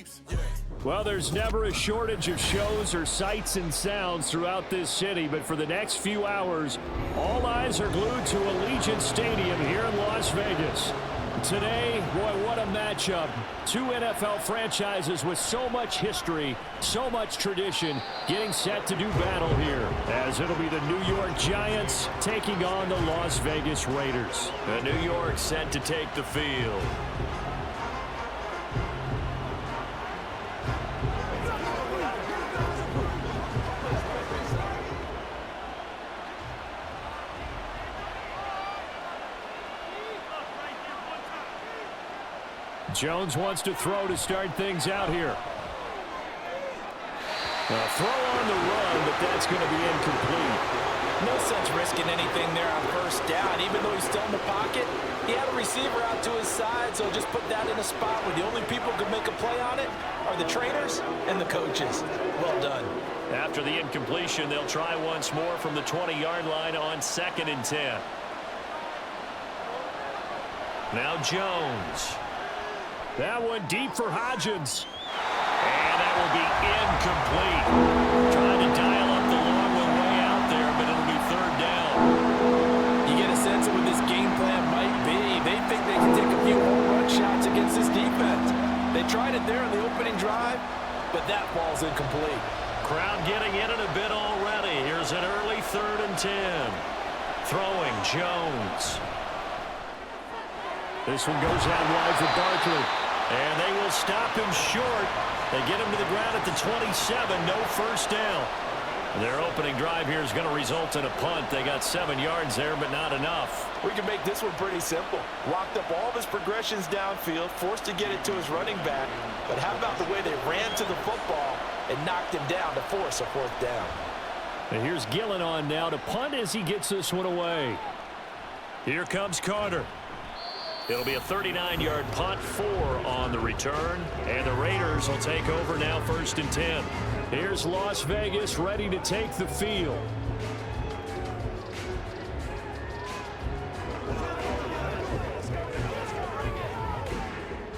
Chiefs. Yeah. Well, there's never a shortage of shows or sights and sounds throughout this city, but for the next few hours, all eyes are glued to Allegiant Stadium here in Las Vegas. Today, boy, what a matchup. Two NFL franchises with so much history, so much tradition, getting set to do battle here, as it'll be the New York Giants taking on the Las Vegas Raiders. The New York set to take the field. Jones wants to throw to start things out here. A throw on the run, but that's going to be incomplete. No sense risking anything there on first down. Even though he's still in the pocket, he had a receiver out to his side, so just put that in a spot where the only people who can make a play on it are the trainers and the coaches. Well done. After the incompletion, they'll try once more from the 20-yard line on 2nd and 10. Now Jones. That one deep for Hodgins. And that will be incomplete. Trying to dial up the long one way out there, but it'll be 3rd down. You get a sense of what this game plan might be. They think they can take a few home run shots against this defense. They tried it there on the opening drive, but that ball's incomplete. Crowd getting in it a bit already. Here's an early 3rd and 10. Throwing Jones. This one goes out wide for Barkley. And they will stop him short. They get him to the ground at the 27. No first down. Their opening drive here is going to result in a punt. They got 7 yards there, but not enough. We can make this one pretty simple. Locked up all of his progressions downfield, forced to get it to his running back. But how about the way they ran to the football and knocked him down to force a 4th down? And here's Gillen on now to punt as he gets this one away. Here comes Carter. It'll be a 39-yard punt, 4 on the return, and the Raiders will take over now 1st and 10. Here's Las Vegas ready to take the field.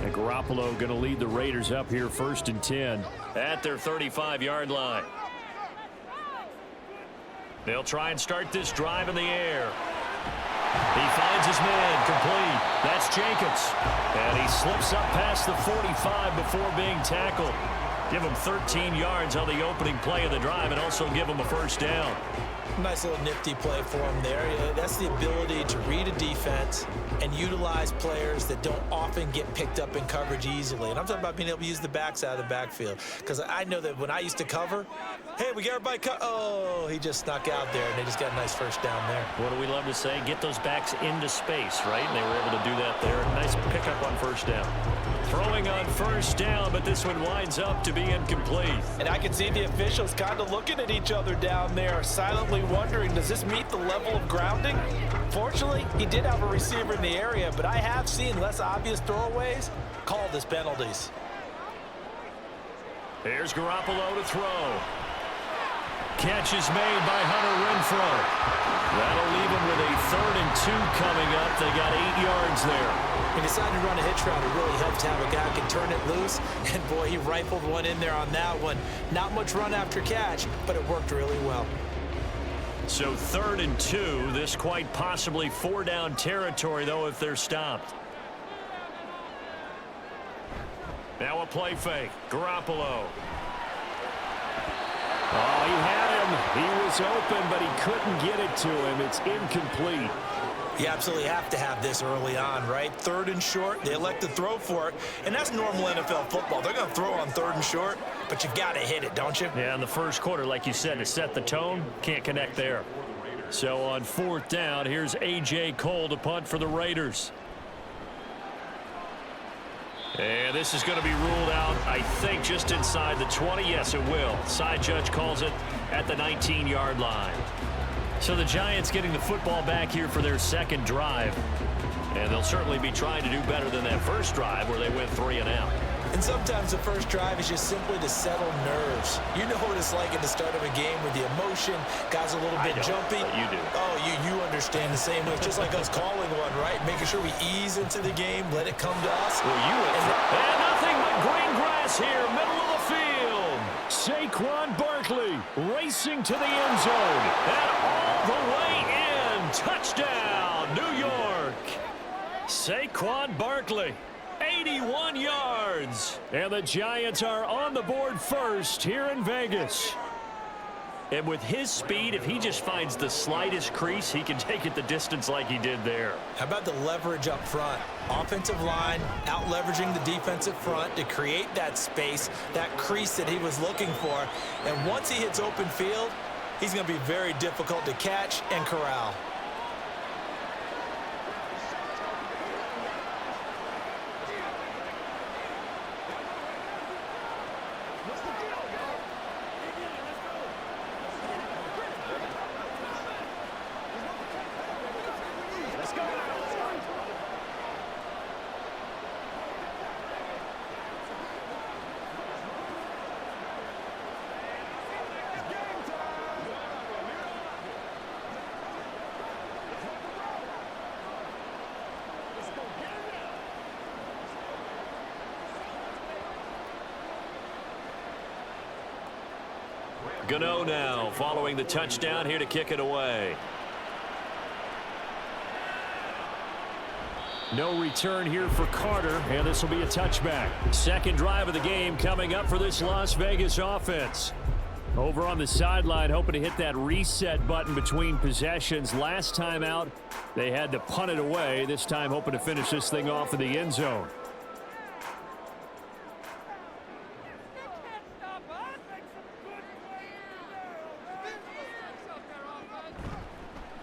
And Garoppolo going to lead the Raiders up here 1st and 10. At their 35-yard line. They'll try and start this drive in the air. He finds his man, complete. That's Jacobs. And he slips up past the 45 before being tackled. Give him 13 yards on the opening play of the drive and also give him a 1st down. Nice little nifty play for him there. That's the ability to read a defense and utilize players that don't often get picked up in coverage easily. And I'm talking about being able to use the backs out of the backfield. Because I know that when I used to cover, hey, we got everybody oh, he just snuck out there, and they just got a nice 1st down there. What do we love to say? Get those backs into space, right? And they were able to do that there. Nice pickup on 1st down. Throwing on 1st down, but this one winds up to be incomplete. And I can see the officials kind of looking at each other down there, silently wondering, does this meet the level of grounding? Fortunately, he did have a receiver in the area, but I have seen less obvious throwaways called as penalties. There's Garoppolo to throw. Catch is made by Hunter Renfrow. That'll leave him with a 3rd and 2 coming up. They got 8 yards there. He decided to run a hitch route. It really helped to have a guy who can turn it loose. And, boy, he rifled one in there on that one. Not much run after catch, but it worked really well. So 3rd and 2. This quite possibly 4-down territory, though, if they're stopped. Now a play fake. Garoppolo. Oh, he had him. He was open, but he couldn't get it to him. It's incomplete. You absolutely have to have this early on, right? 3rd and short, they elect to throw for it, and that's normal NFL football. They're going to throw on 3rd and short, but you've got to hit it, don't you? Yeah, in the first quarter, like you said, to set the tone, can't connect there. So on 4th down, here's A.J. Cole to punt for the Raiders. And this is going to be ruled out, I think, just inside the 20. Yes, it will. Side judge calls it at the 19-yard line. So the Giants getting the football back here for their 2nd drive. And they'll certainly be trying to do better than that first drive where they went 3 and out. And sometimes the first drive is just simply to settle nerves. You know what it's like at the start of a game with the emotion. Guys a little bit jumpy. But you do. Oh, you understand the same way. It's just like us calling one, right? Making sure we ease into the game, let it come to us. Well, and nothing but green grass pass here, middle of the field. Saquon Barkley racing to the end zone. And all the way in. Touchdown, New York. Saquon Barkley, 81 yards. And the Giants are on the board first here in Vegas. And with his speed, if he just finds the slightest crease, he can take it the distance like he did there. How about the leverage up front? Offensive line out leveraging the defensive front to create that space, that crease that he was looking for. And once he hits open field, he's going to be very difficult to catch and corral. Gano now following the touchdown here to kick it away. No return here for Carter, and this will be a touchback. Second drive of the game coming up for this Las Vegas offense. Over on the sideline, hoping to hit that reset button between possessions. Last time out, they had to punt it away. This time, hoping to finish this thing off in the end zone.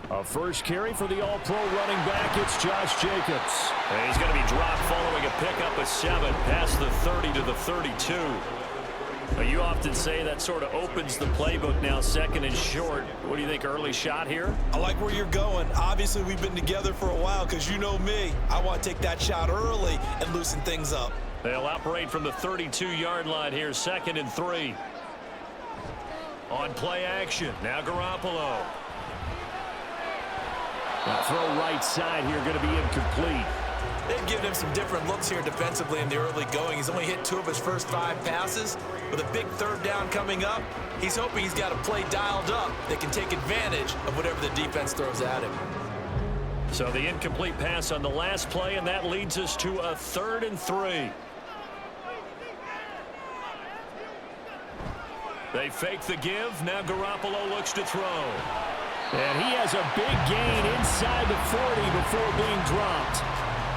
A first carry for the All-Pro running back. It's Josh Jacobs. And he's going to be dropped following a pickup of 7 past the 30 to the 32. You often say that sort of opens the playbook now, second and short. What do you think, early shot here? I like where you're going. Obviously, we've been together for a while because you know me. I want to take that shot early and loosen things up. They'll operate from the 32-yard line here, second and 3. On play action, now Garoppolo. That throw right side here going to be incomplete. They've given him some different looks here defensively in the early going. He's only hit 2 of his first 5 passes. With a big third down coming up, he's hoping he's got a play dialed up that can take advantage of whatever the defense throws at him. So the incomplete pass on the last play, and that leads us to a 3rd and 3. They fake the give. Now Garoppolo looks to throw. And he has a big gain inside the 40 before being dropped.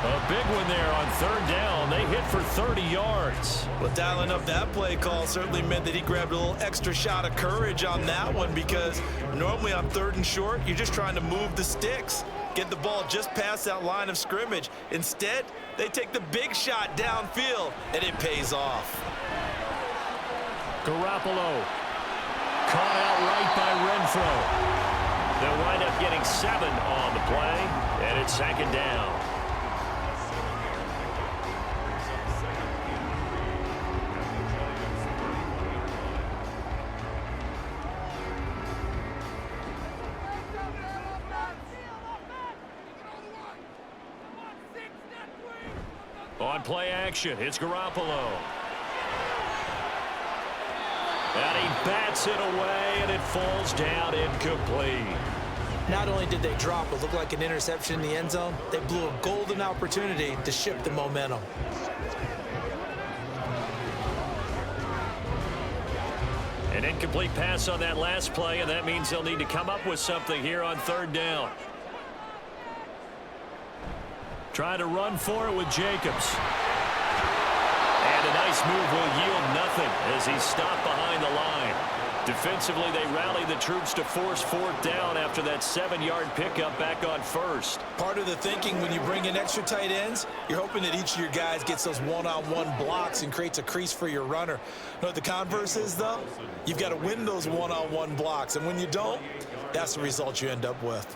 A big one there on 3rd down. They hit for 30 yards. Well, dialing up that play call certainly meant that he grabbed a little extra shot of courage on that one, because normally on 3rd and short, you're just trying to move the sticks, get the ball just past that line of scrimmage. Instead, they take the big shot downfield, and it pays off. Garoppolo caught out right by Renfro. They'll wind up getting 7 on the play, and it's 2nd down. On play action, it's Garoppolo. And he bats it away, and it falls down incomplete. Not only did they drop what looked like an interception in the end zone, they blew a golden opportunity to shift the momentum. An incomplete pass on that last play, and that means they'll need to come up with something here on 3rd down. Trying to run for it with Jacobs. And a nice move will yield nothing as he's stopped behind the line. Defensively, they rallied the troops to force 4th down after that 7-yard pickup back on 1st. Part of the thinking when you bring in extra tight ends, you're hoping that each of your guys gets those one-on-one blocks and creates a crease for your runner. You know what the converse is, though? You've got to win those one-on-one blocks, and when you don't, that's the result you end up with.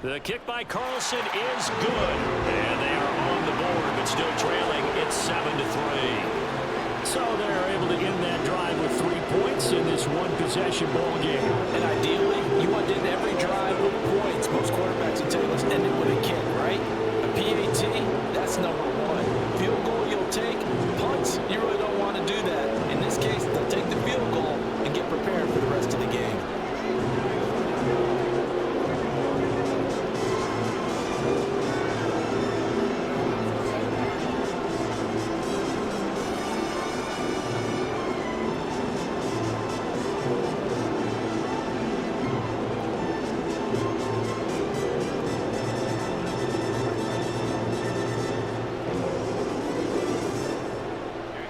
The kick by Carlson is good, and they are on the board, but still trailing. It's 7-3. So they're able to end that drive with 3 points in this one-possession ball game. And ideally, you want to end every drive with points. Most quarterbacks will tell you let's end it with a kick, right? A PAT, that's number 1. Field goal you'll take,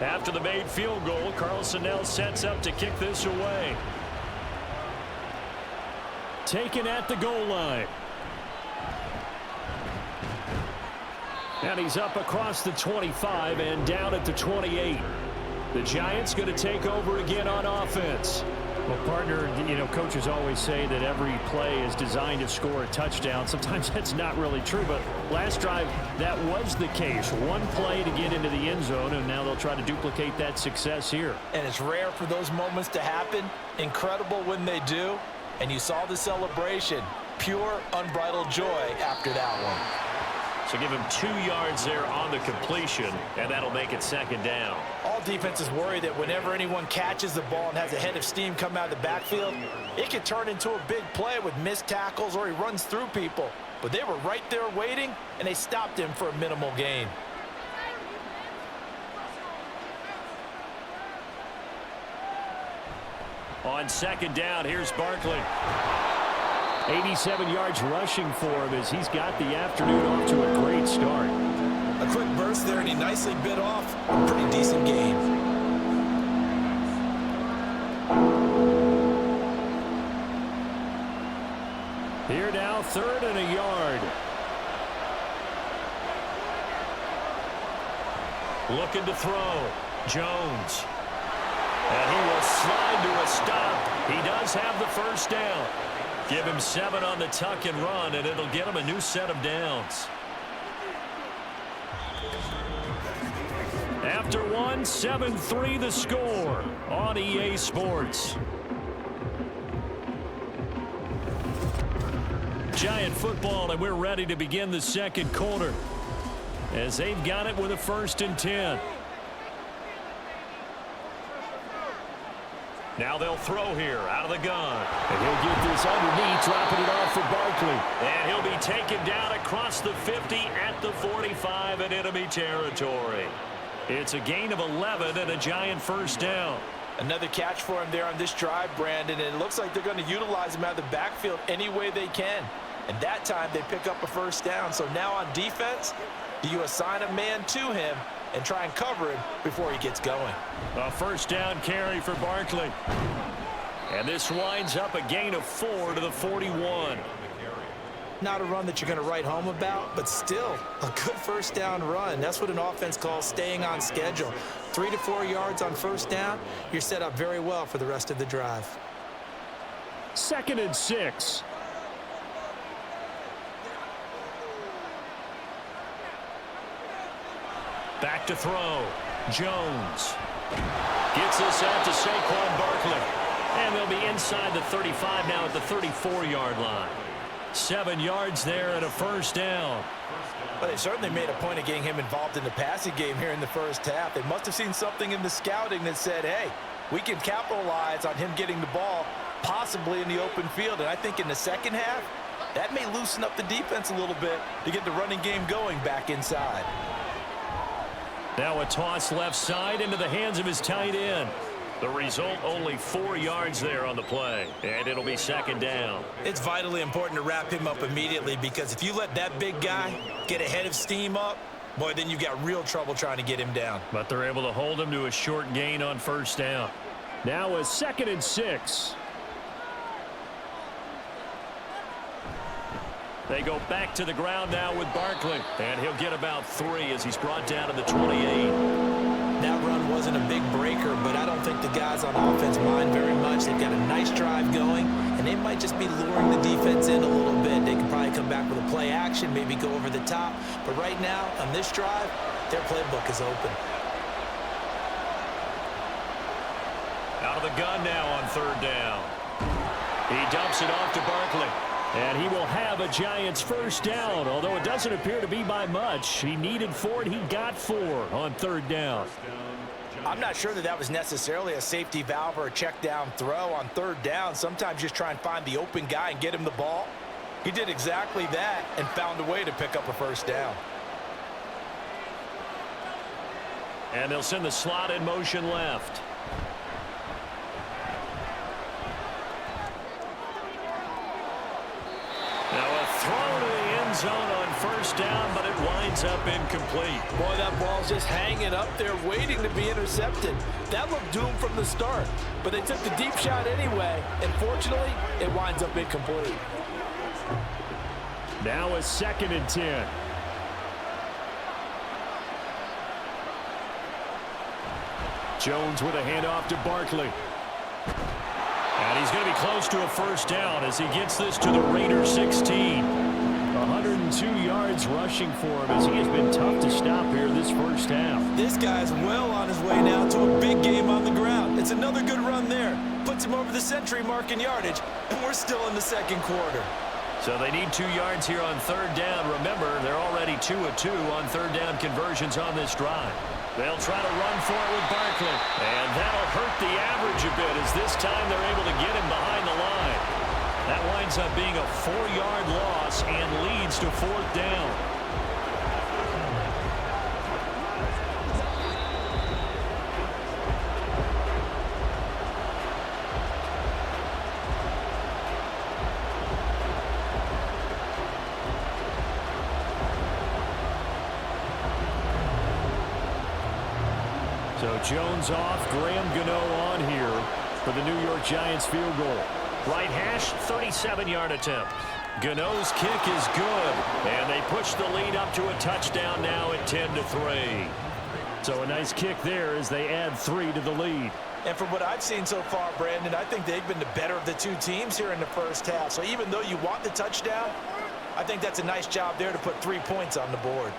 After the made field goal, Carlson now sets up to kick this away. Taken at the goal line. And he's up across the 25 and down at the 28. The Giants going to take over again on offense. Well, partner, coaches always say that every play is designed to score a touchdown. Sometimes that's not really true, but last drive, that was the case. One play to get into the end zone, and now they'll try to duplicate that success here. And it's rare for those moments to happen. Incredible when they do. And you saw the celebration. Pure, unbridled joy after that one. So give him 2 yards there on the completion, and that'll make it second down. All defenses worry that whenever anyone catches the ball and has a head of steam come out of the backfield, it can turn into a big play with missed tackles or he runs through people. But they were right there waiting, and they stopped him for a minimal gain. On second down, here's Barkley. 87 yards rushing for him as he's got the afternoon off to a great start. A quick burst there, and he nicely bit off a pretty decent game. Here now, 3rd and a yard. Looking to throw. Jones. And he will slide to a stop. He does have the first down. Give him 7 on the tuck and run, and it'll get him a new set of downs. After one, 7-3 the score on EA Sports. Giant football, and we're ready to begin the second quarter as they've got it with a 1st and 10. Now they'll throw here out of the gun. And he'll get this underneath, dropping it off for Barkley. And he'll be taken down across the 50 at the 45 in enemy territory. It's a gain of 11 and a Giant first down. Another catch for him there on this drive, Brandon, and it looks like they're going to utilize him out of the backfield any way they can. And that time they pick up a first down. So now on defense, do you assign a man to him and try and cover him before he gets going? A first down carry for Barkley. And this winds up a gain of 4 to the 41. Not a run that you're going to write home about, but still a good first down run. That's what an offense calls staying on schedule. 3 to 4 yards on first down, you're set up very well for the rest of the drive. 2nd and 6. Back to throw. Jones gets this out to Saquon Barkley. And they'll be inside the 35 now at the 34-yard line. 7 yards there and a first down. Well, they certainly made a point of getting him involved in the passing game here in the first half. They must have seen something in the scouting that said, hey, we can capitalize on him getting the ball possibly in the open field. And I think in the second half, that may loosen up the defense a little bit to get the running game going back inside. Now a toss left side into the hands of his tight end. The result, only 4 yards there on the play, and it'll be second down. It's vitally important to wrap him up immediately because if you let that big guy get a head of steam up, boy, then you've got real trouble trying to get him down. But they're able to hold him to a short gain on first down. Now a 2nd and 6. They go back to the ground now with Barkley. And he'll get about 3 as he's brought down to the 28. That run wasn't a big breaker, but I don't think the guys on offense mind very much. They've got a nice drive going, and they might just be luring the defense in a little bit. They can probably come back with a play action, maybe go over the top. But right now, on this drive, their playbook is open. Out of the gun now on 3rd down. He dumps it off to Barkley. And he will have a Giants first down, although it doesn't appear to be by much. He needed 4, and he got 4 on 3rd down. I'm not sure that that was necessarily a safety valve or a check down throw on 3rd down. Sometimes just try and find the open guy and get him the ball. He did exactly that and found a way to pick up a first down. And they'll send the slot in motion left. Now a throw to the end zone on first down, but it winds up incomplete. Boy, that ball's just hanging up there waiting to be intercepted. That looked doomed from the start, but they took the deep shot anyway, and fortunately, it winds up incomplete. Now a 2nd and 10. Jones with a handoff to Barkley. And he's going to be close to a first down as he gets this to the Raiders 16. 102 yards rushing for him as he has been tough to stop here this first half. This guy's well on his way now to a big game on the ground. It's another good run there. Puts him over the century mark in yardage, and we're still in the second quarter. So they need 2 yards here on third down. Remember, they're already 2 of 2 on third down conversions on this drive. They'll try to run for it with Barkley. And that'll hurt the average a bit as this time they're able to get him behind the line. That winds up being a 4-yard loss and leads to 4th down. So Jones off, Graham Gano on here for the New York Giants field goal. Right hash, 37-yard attempt. Gano's kick is good, and they push the lead up to a touchdown now at 10-3. So a nice kick there as they add 3 to the lead. And from what I've seen so far, Brandon, I think they've been the better of the two teams here in the first half. So even though you want the touchdown, I think that's a nice job there to put 3 points on the board.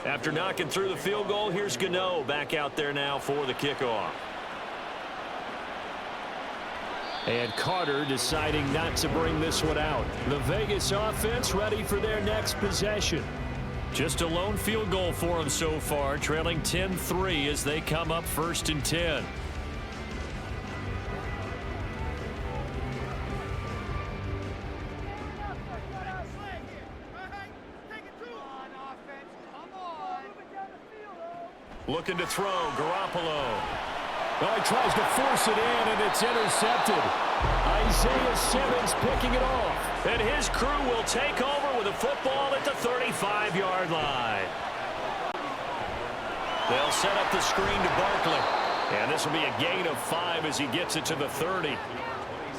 After knocking through the field goal, here's Gano back out there now for the kickoff. And Carter deciding not to bring this one out. The Vegas offense ready for their next possession. Just a lone field goal for them so far, trailing 10-3 as they come up 1st and 10. Looking to throw, Garoppolo. Oh, he tries to force it in, and it's intercepted. Isaiah Simmons picking it off. And his crew will take over with a football at the 35-yard line. They'll set up the screen to Barkley. And this will be a gain of 5 as he gets it to the 30.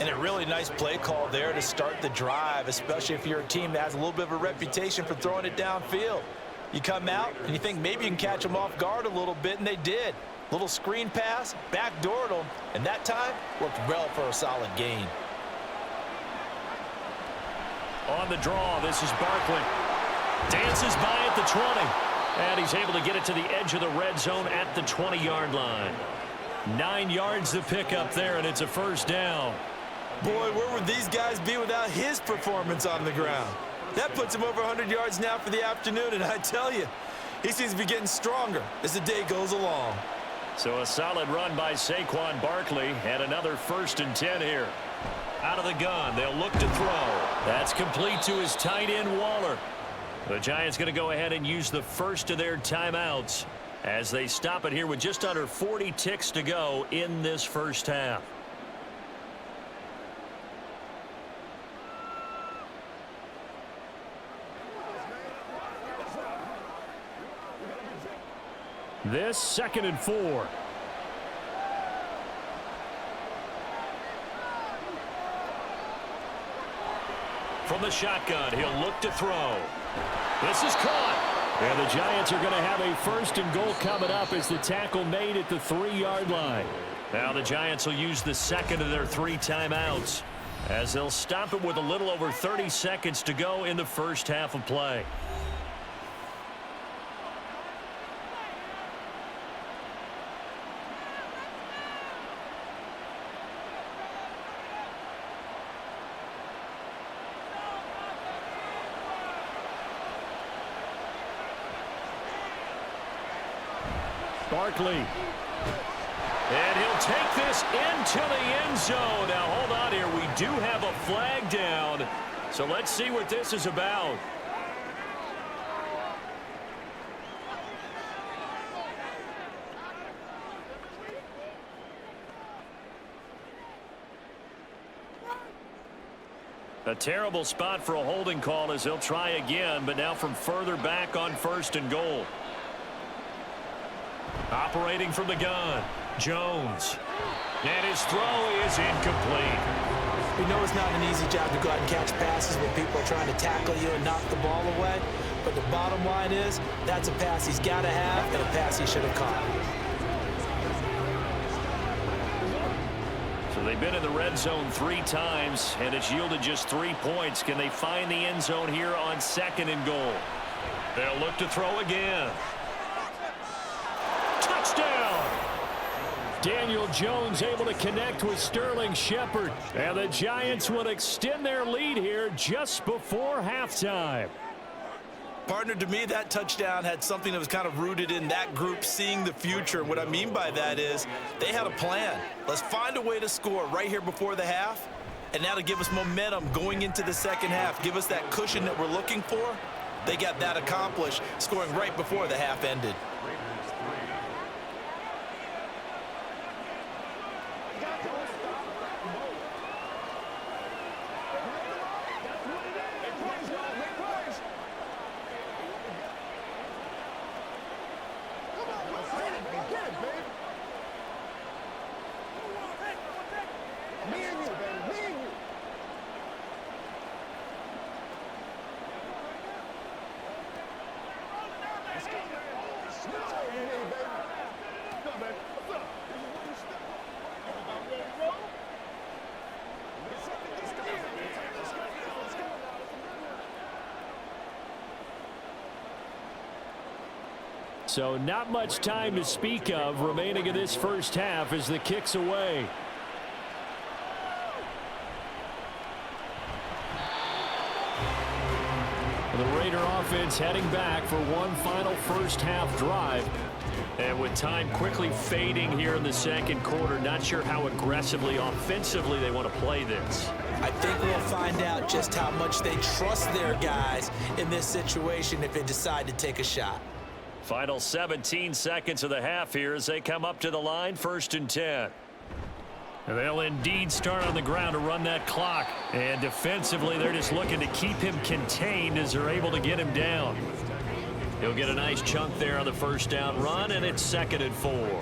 And a really nice play call there to start the drive, especially if you're a team that has a little bit of a reputation for throwing it downfield. You come out and you think maybe you can catch them off guard a little bit, and they did. Little screen pass, backdoored them, and that time worked well for a solid gain. On the draw, this is Barkley. Dances by at the 20. And he's able to get it to the edge of the red zone at the 20-yard line. 9 yards to pick up there, and it's a first down. Boy, where would these guys be without his performance on the ground? That puts him over 100 yards now for the afternoon, and I tell you, he seems to be getting stronger as the day goes along. So a solid run by Saquon Barkley, and another 1st and 10 here. Out of the gun, they'll look to throw. That's complete to his tight end, Waller. The Giants going to go ahead and use the first of their timeouts as they stop it here with just under 40 ticks to go in this first half. This 2nd and 4. From the shotgun, he'll look to throw. This is caught. And the Giants are going to have a 1st and goal coming up as the tackle made at the 3-yard line. Now the Giants will use the second of their 3 timeouts as they'll stop it with a little over 30 seconds to go in the first half of play. Barkley. And he'll take this into the end zone. Now, hold on here. We do have a flag down. So let's see what this is about. A terrible spot for a holding call as he'll try again, but now from further back on 1st and goal. Operating from the gun, Jones. And his throw is incomplete. We know it's not an easy job to go out and catch passes when people are trying to tackle you and knock the ball away. But the bottom line is, that's a pass he's got to have and a pass he should have caught. So they've been in the red zone 3 times, and it's yielded just 3 points. Can they find the end zone here on 2nd and goal? They'll look to throw again. Touchdown! Daniel Jones able to connect with Sterling Shepard. And the Giants will extend their lead here just before halftime. Partner, to me, that touchdown had something that was kind of rooted in that group seeing the future. What I mean by that is they had a plan. Let's find a way to score right here before the half, and now to give us momentum going into the second half, give us that cushion that we're looking for. They got that accomplished, scoring right before the half ended. So not much time to speak of remaining in this first half as the kick's away. The Raider offense heading back for one final first half drive. And with time quickly fading here in the second quarter, not sure how aggressively, offensively they want to play this. I think we'll find out just how much they trust their guys in this situation if they decide to take a shot. Final 17 seconds of the half here as they come up to the line, 1st and 10. And they'll indeed start on the ground to run that clock. And defensively, they're just looking to keep him contained as they're able to get him down. He'll get a nice chunk there on the first down run, and it's 2nd and 4.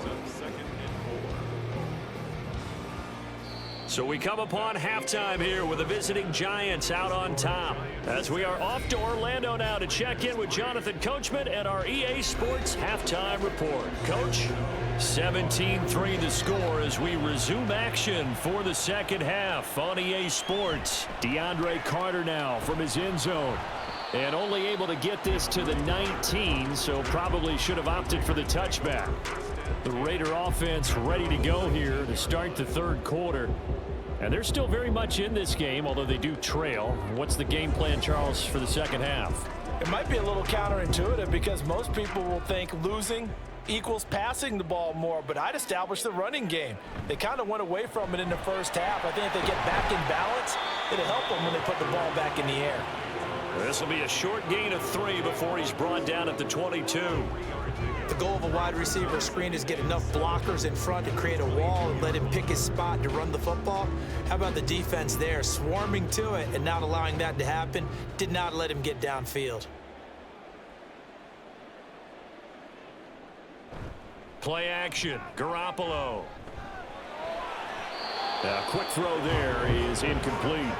So we come upon halftime here with the visiting Giants out on top. As we are off to Orlando now to check in with Jonathan Coachman and our EA Sports Halftime Report. Coach, 17-3 the score as we resume action for the second half on EA Sports. DeAndre Carter now from his end zone. And only able to get this to the 19, so probably should have opted for the touchback. The Raider offense ready to go here to start the third quarter. And they're still very much in this game, although they do trail. What's the game plan, Charles, for the second half? It might be a little counterintuitive because most people will think losing equals passing the ball more, but I'd establish the running game. They kind of went away from it in the first half. I think if they get back in balance, it'll help them when they put the ball back in the air. This will be a short gain of 3 before he's brought down at the 22. The goal of a wide receiver screen is get enough blockers in front to create a wall and let him pick his spot to run the football. How about the defense there, swarming to it and not allowing that to happen? Did not let him get downfield. Play action, Garoppolo. A quick throw there is incomplete.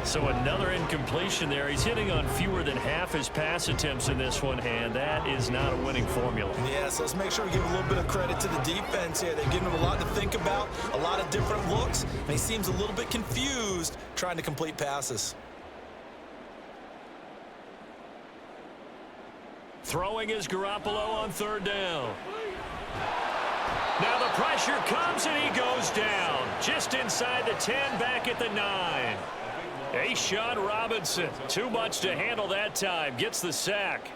So another incompletion there. He's hitting on fewer than half his pass attempts in this one, and that is not a winning formula. Yeah, so let's make sure we give a little bit of credit to the defense here. They've given him a lot to think about, a lot of different looks, and he seems a little bit confused trying to complete passes. Throwing is Garoppolo on 3rd down. Now the pressure comes and he goes down. Just inside the 10, back at the 9. A'Shawn Robinson, too much to handle that time, gets the sack.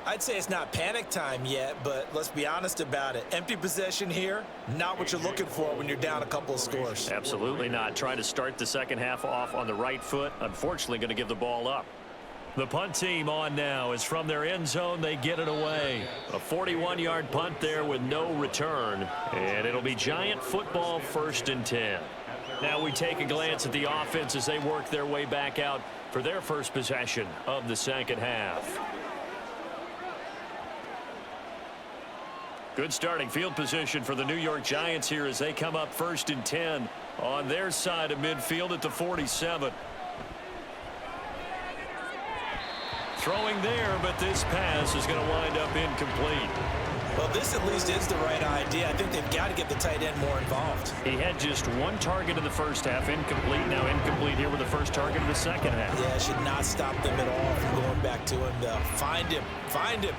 I'd say it's not panic time yet, but let's be honest about it. Empty possession here, not what you're looking for when you're down a couple of scores. Absolutely not. Trying to start the second half off on the right foot. Unfortunately, going to give the ball up. The punt team on now is from their end zone. They get it away. A 41-yard punt there with no return. And it'll be Giant football, 1st and 10. Now we take a glance at the offense as they work their way back out for their first possession of the second half. Good starting field position for the New York Giants here as they come up 1st and 10 on their side of midfield at the 47. Throwing there, but this pass is going to wind up incomplete. Well, this at least is the right idea. I think they've got to get the tight end more involved. He had just one target in the first half, incomplete. Now incomplete here with the first target of the second half. Yeah, it should not stop them at all from going back to him, though. Find him. Find him.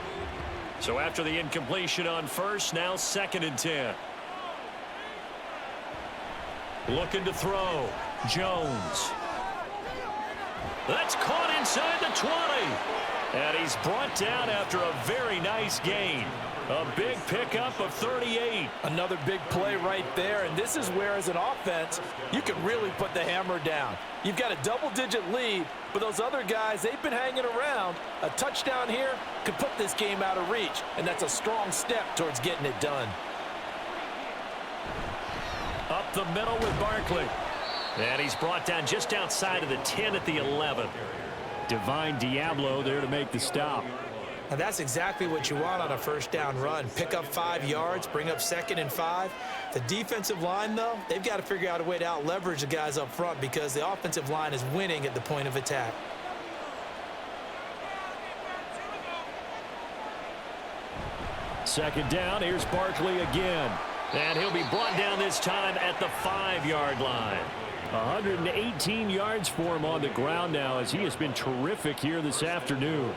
So after the incompletion on first, now 2nd and 10. Looking to throw. Jones. That's caught inside the 20. And he's brought down after a very nice gain. A big pickup of 38. Another big play right there, and this is where, as an offense, you can really put the hammer down. You've got a double-digit lead, but those other guys, they've been hanging around. A touchdown here could put this game out of reach, and that's a strong step towards getting it done. Up the middle with Barkley. And he's brought down just outside of the 10 at the 11. Divine Diablo there to make the stop. And that's exactly what you want on a first down run. Pick up 5 yards, bring up 2nd and 5. The defensive line, though, they've got to figure out a way to out-leverage the guys up front because the offensive line is winning at the point of attack. Second down, here's Barkley again. And he'll be brought down this time at the 5-yard line. 118 yards for him on the ground now as he has been terrific here this afternoon.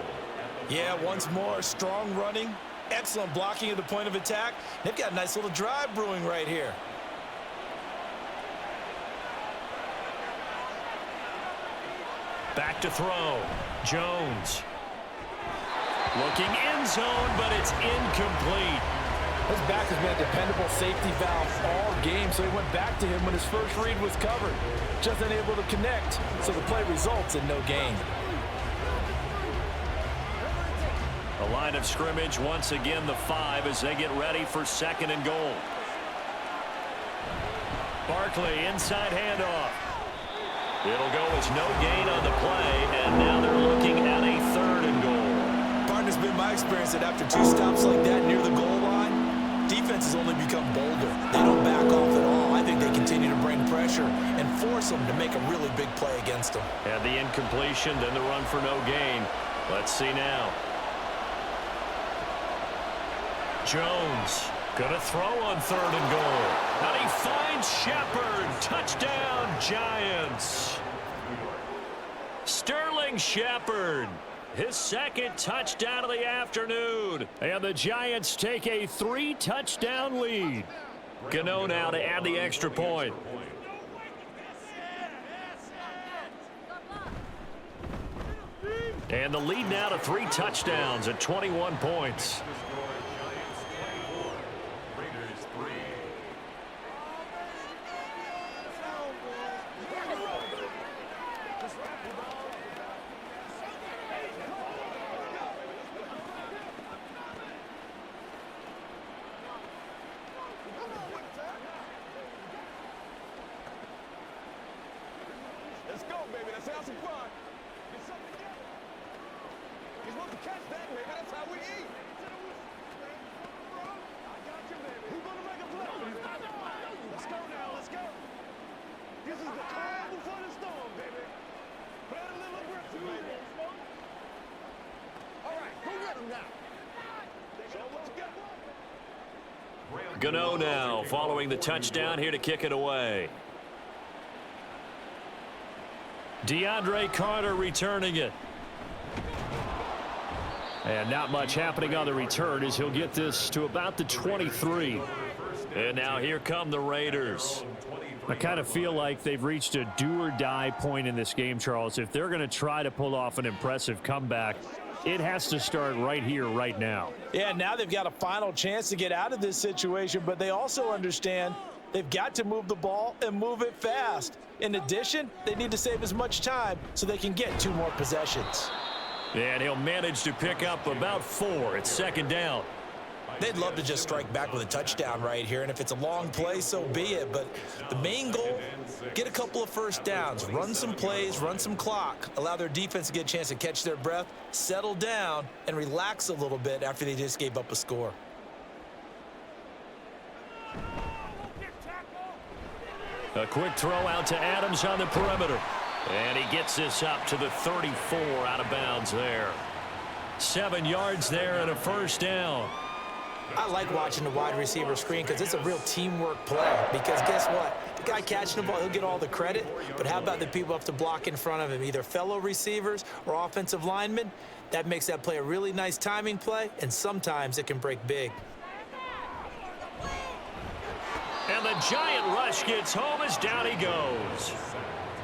Yeah, once more, strong running, excellent blocking at the point of attack. They've got a nice little drive brewing right here. Back to throw. Jones. Looking end zone, but it's incomplete. His back has been a dependable safety valve all game, so he went back to him when his first read was covered. Just unable to connect, so the play results in no gain. A line of scrimmage, once again the 5 as they get ready for 2nd and goal. Barkley, inside handoff. It'll go as no gain on the play, and now they're looking at a 3rd and goal. Partner's been my experience that after 2 stops like that near the goal line, defenses only become bolder. They don't back off at all. I think they continue to bring pressure and force them to make a really big play against them. And the incompletion, then the run for no gain. Let's see now. Jones gonna throw on 3rd and goal. And he finds Shepard. Touchdown, Giants. Sterling Shepard. His 2nd touchdown of the afternoon. And the Giants take a 3-touchdown lead. Gano now to add the extra point. And the lead now to 3 touchdowns at 21 points. Let's go, baby. Let's have some fun. Get something together. You're supposed to catch that, baby. That's how we eat. I got you, baby. Who's going to make a play? Let's go now. Let's go. This is the calm before the storm, baby. Play a little aggressive, baby. All right, go get him now. Show what you got. Gano now following the touchdown here to kick it away. DeAndre Carter returning it. And not much happening on the return as he'll get this to about the 23. And now here come the Raiders. I kind of feel like they've reached a do-or-die point in this game, Charles. If they're going to try to pull off an impressive comeback, it has to start right here, right now. Yeah, now they've got a final chance to get out of this situation, but they also understand they've got to move the ball and move it fast. In addition, they need to save as much time so they can get 2 more possessions. And he'll manage to pick up about 4. It's second down. They'd love to just strike back with a touchdown right here, and if it's a long play, so be it. But the main goal, get a couple of first downs, run some plays, run some clock, allow their defense to get a chance to catch their breath, settle down, and relax a little bit after they just gave up a score. A quick throw out to Adams on the perimeter. And he gets this up to the 34 out of bounds there. 7 yards there and a first down. I like watching the wide receiver screen because it's a real teamwork play. Because guess what? The guy catching the ball, he'll get all the credit. But how about the people have to block in front of him, either fellow receivers or offensive linemen? That makes that play a really nice timing play, and sometimes it can break big. And the giant rush gets home as down he goes.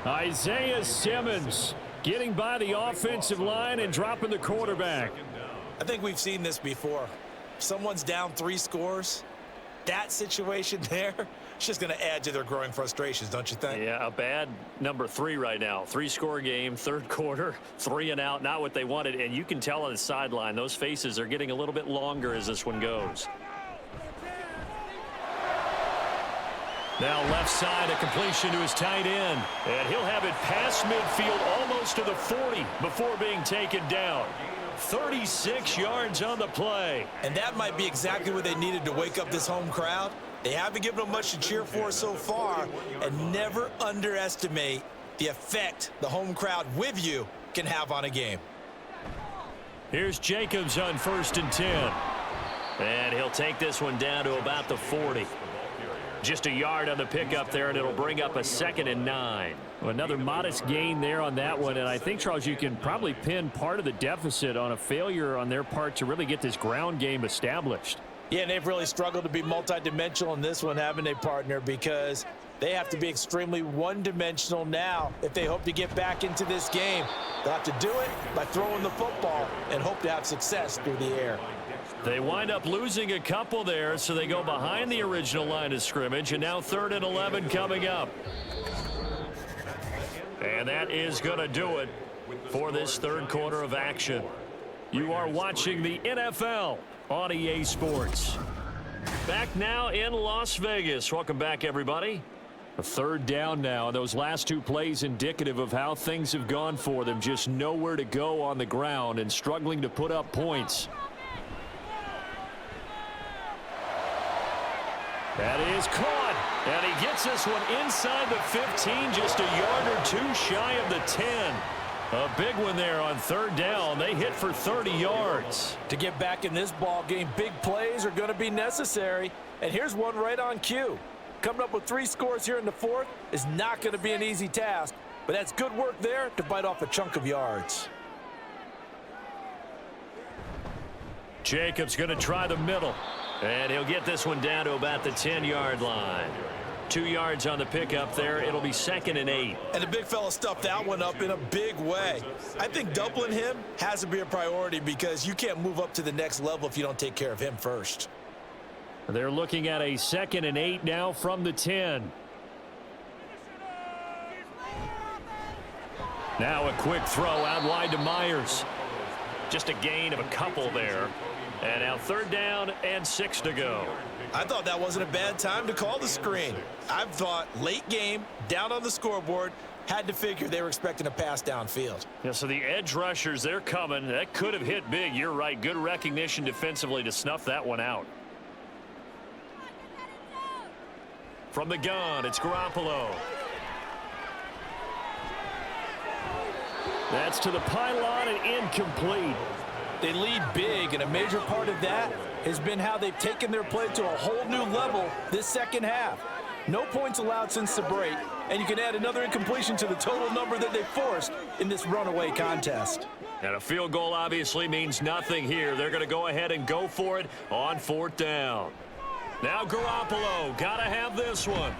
Isaiah Simmons getting by the offensive line and dropping the quarterback. I think we've seen this before. Someone's down 3 scores. That situation there, it's just going to add to their growing frustrations, don't you think? Yeah, a bad number 3 right now. 3-score game, third quarter, 3 and out, not what they wanted. And you can tell on the sideline, those faces are getting a little bit longer as this one goes. Now left side, a completion to his tight end. And he'll have it past midfield almost to the 40 before being taken down. 36 yards on the play. And that might be exactly what they needed to wake up this home crowd. They haven't given them much to cheer for so far. And never underestimate the effect the home crowd with you can have on a game. Here's Jacobs on 1st and 10. And he'll take this one down to about the 40. Just a yard on the pickup there, and it'll bring up a 2nd and 9. Well, another modest gain there on that one, and I think, Charles, you can probably pin part of the deficit on a failure on their part to really get this ground game established. Yeah, and they've really struggled to be multidimensional in this one, haven't they, partner? Because they have to be extremely one-dimensional now if they hope to get back into this game. They'll have to do it by throwing the football and hope to have success through the air. They wind up losing a couple there, so they go behind the original line of scrimmage, and now 3rd and 11 coming up. And that is going to do it for this third quarter of action. You are watching the NFL on EA Sports. Back now in Las Vegas. Welcome back, everybody. A 3rd down now. Those last 2 plays indicative of how things have gone for them. Just nowhere to go on the ground and struggling to put up points. That is caught, and he gets this one inside the 15, just a yard or 2 shy of the 10. A big one there on 3rd down. They hit for 30 yards. To get back in this ball game, big plays are going to be necessary. And here's one right on cue. Coming up with 3 scores here in the 4th is not going to be an easy task, but that's good work there to bite off a chunk of yards. Jacobs going to try the middle. And he'll get this one down to about the 10-yard line. 2 yards on the pickup there. It'll be 2nd and 8. And the big fella stuffed that one up in a big way. I think doubling him has to be a priority because you can't move up to the next level if you don't take care of him first. They're looking at a 2nd and 8 now from the 10. Now a quick throw out wide to Myers. Just a gain of a couple there. And now 3rd down and 6 to go. I thought that wasn't a bad time to call the screen. I thought late game, down on the scoreboard, had to figure they were expecting a pass downfield. Yeah, so the edge rushers, they're coming. That could have hit big. You're right. Good recognition defensively to snuff that one out. From the gun, it's Garoppolo. That's to the pylon and incomplete. They lead big, and a major part of that has been how they've taken their play to a whole new level this second half. No points allowed since the break, and you can add another incompletion to the total number that they forced in this runaway contest. And a field goal obviously means nothing here. They're going to go ahead and go for it on 4th down. Now Garoppolo, got to have this one.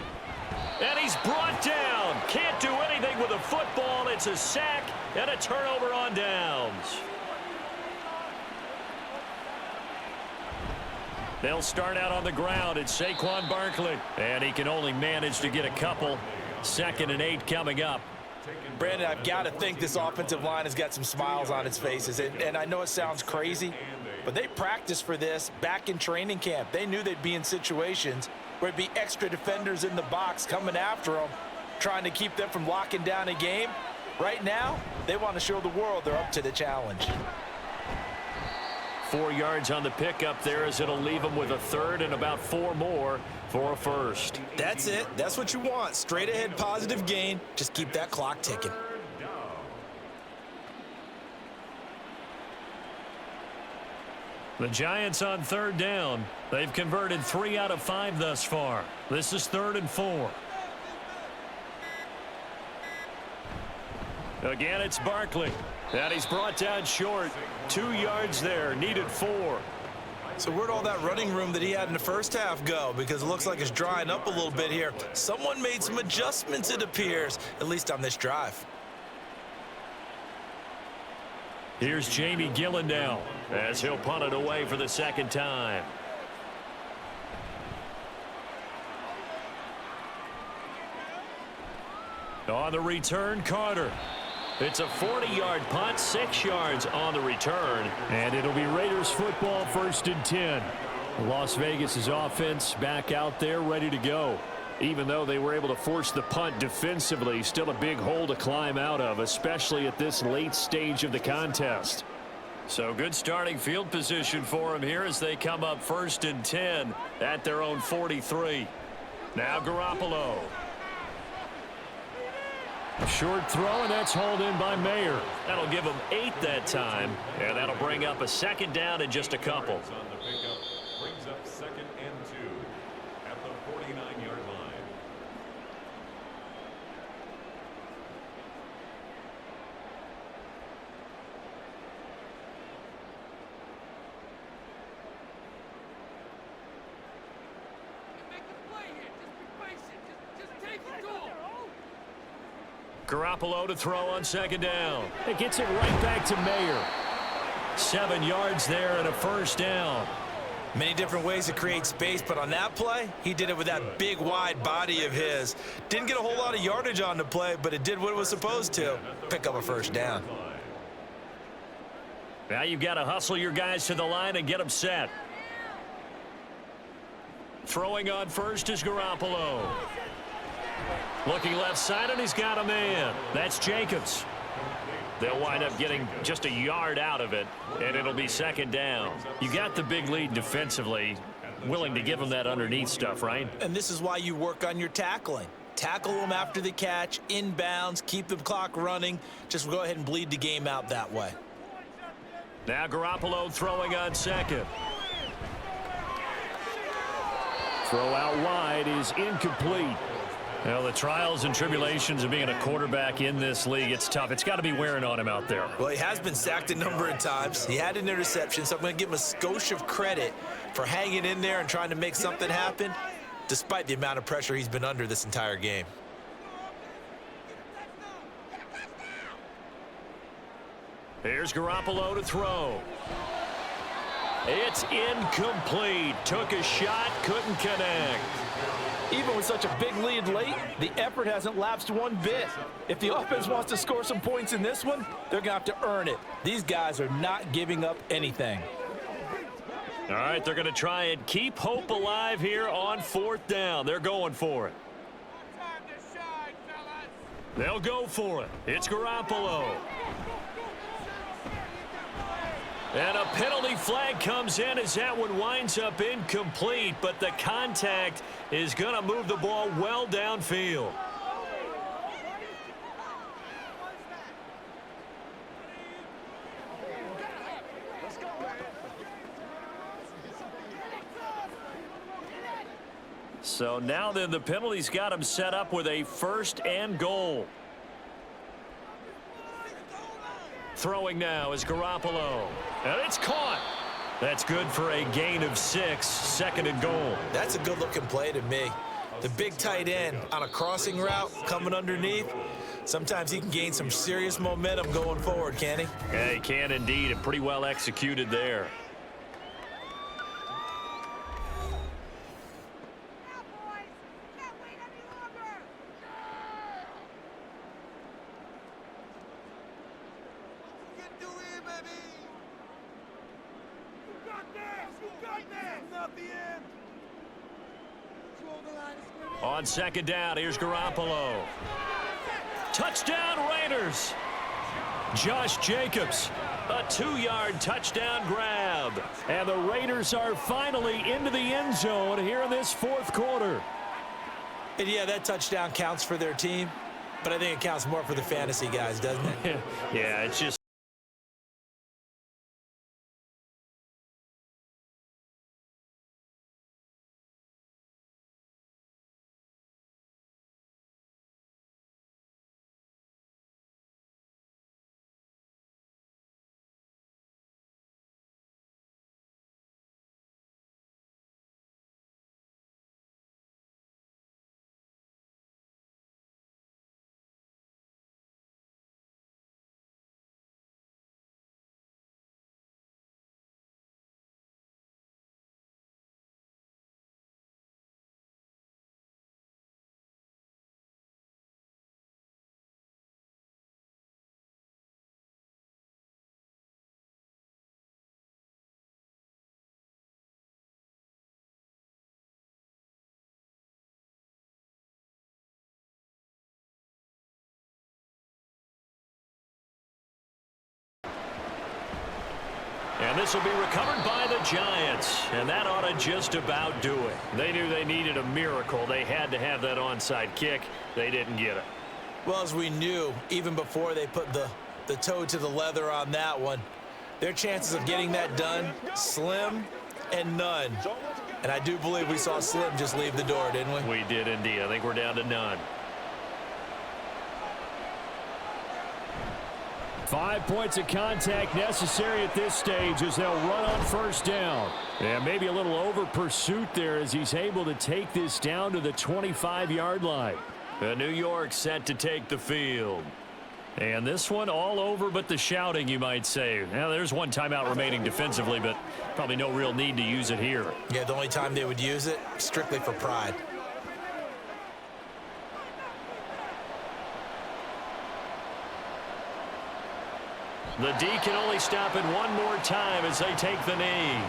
And he's brought down. Can't do anything with a football. It's a sack and a turnover on downs. They'll start out on the ground. It's Saquon Barkley. And he can only manage to get a couple. 2nd and 8 coming up. Brandon, I've got to think this offensive line has got some smiles on its faces. And I know it sounds crazy, but they practiced for this back in training camp. They knew they'd be in situations where it'd be extra defenders in the box coming after them, trying to keep them from locking down a game. Right now, they want to show the world they're up to the challenge. 4 yards on the pickup there as it'll leave them with a 3rd and about 4 more for a 1st. That's it. That's what you want. Straight ahead positive gain. Just keep that clock ticking. The Giants on 3rd down. They've converted 3 out of 5 thus far. This is 3rd and 4. Again, it's Barkley. And he's brought down short. 2 yards there. Needed 4. So where'd all that running room that he had in the first half go? Because it looks like it's drying up a little bit here. Someone made some adjustments, it appears, at least on this drive. Here's Jamie Gillen now as he'll punt it away for the 2nd time. On the return, Carter. It's a 40-yard punt, 6 yards on the return. And it'll be Raiders football, 1st and 10. Las Vegas' offense back out there ready to go. Even though they were able to force the punt defensively, still a big hole to climb out of, especially at this late stage of the contest. So good starting field position for them here as they come up 1st and 10 at their own 43. Now Garoppolo. Short throw, and that's hauled in by Mayer. That'll give them 8 that time, and that'll bring up a 2nd down in just a couple. Brings up 2nd and 2 at the 49-yard line. Garoppolo to throw on 2nd down. It gets it right back to Mayer. 7 yards there and a 1st down. Many different ways to create space, but on that play, he did it with that big, wide body of his. Didn't get a whole lot of yardage on the play, but it did what it was supposed to. Pick up a 1st down. Now you've got to hustle your guys to the line and get them set. Throwing on 1st is Garoppolo. Looking left side, and he's got a man. That's Jacobs. They'll wind up getting just a yard out of it, and it'll be 2nd down. You got the big lead defensively, willing to give them that underneath stuff, right? And this is why you work on your tackling. Tackle them after the catch, inbounds, keep the clock running. Just go ahead and bleed the game out that way. Now Garoppolo throwing on 2nd. Throw out wide is incomplete. Well, the trials and tribulations of being a quarterback in this league, it's tough. It's got to be wearing on him out there. Well, he has been sacked a number of times. He had an interception, so I'm going to give him a skosh of credit for hanging in there and trying to make something happen, despite the amount of pressure he's been under this entire game. Here's Garoppolo to throw. It's incomplete. Took a shot, couldn't connect. Even with such a big lead late, the effort hasn't lapsed one bit. If the offense wants to score some points in this one, they're going to have to earn it. These guys are not giving up anything. All right, they're going to try and keep hope alive here on 4th down. They're going for it. They'll go for it. It's Garoppolo. And a penalty flag comes in as that one winds up incomplete, but the contact is going to move the ball well downfield. So now then the penalty's got him set up with a 1st and goal. Throwing now is Garoppolo. And it's caught. That's good for a gain of 6, 2nd and goal. That's a good-looking play to me. The big tight end on a crossing route coming underneath. Sometimes he can gain some serious momentum going forward, can he? Yeah, he can indeed, and pretty well executed there. On second down, here's Garoppolo. Touchdown Raiders. Josh Jacobs, a 2-yard touchdown grab. And the Raiders are finally into the end zone here in this fourth quarter. And yeah, that touchdown counts for their team, but I think it counts more for the fantasy guys, doesn't it? Yeah, it's just. And this will be recovered by the Giants. And that ought to just about do it. They knew they needed a miracle. They had to have that onside kick. They didn't get it. Well, as we knew, even before they put the toe to the leather on that one, their chances of getting that done, slim and none. And I do believe we saw Slim just leave the door, didn't we? We did indeed. I think we're down to none. 5 points of contact necessary at this stage as they'll run on first down. And maybe a little over pursuit there as he's able to take this down to the 25-yard line. New York set to take the field. And this one all over but the shouting, you might say. Now, there's one timeout remaining defensively, but probably no real need to use it here. Yeah, the only time they would use it, strictly for pride. The D can only stop it one more time as they take the knee.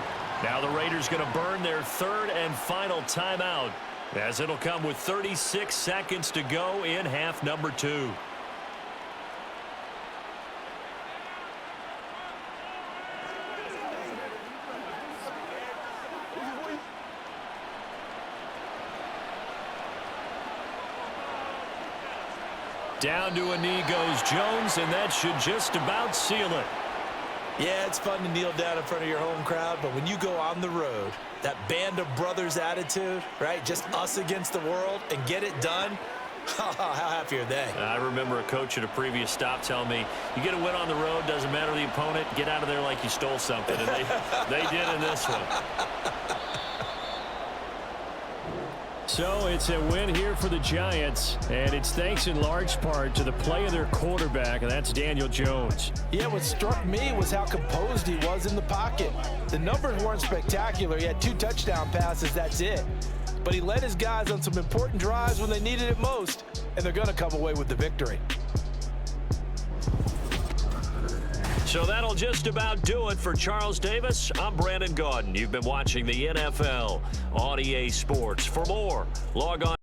Now the Raiders going to burn their third and final timeout, as it'll come with 36 seconds to go in half number 2. Down to a knee goes Jones, and that should just about seal it. Yeah, it's fun to kneel down in front of your home crowd, but when you go on the road, that band of brothers attitude, right, just us against the world, and get it done, how happy are they? I remember a coach at a previous stop telling me, you get a win on the road, doesn't matter the opponent, get out of there like you stole something, and they did in this one. So it's a win here for the Giants, and it's thanks in large part to the play of their quarterback, and that's Daniel Jones. Yeah, what struck me was how composed he was in the pocket. The numbers weren't spectacular. He had 2 touchdown passes, that's it. But he led his guys on some important drives when they needed it most, and they're going to come away with the victory. So that'll just about do it for Charles Davis. I'm Brandon Gaudin. You've been watching the NFL on EA Sports. For more, log on.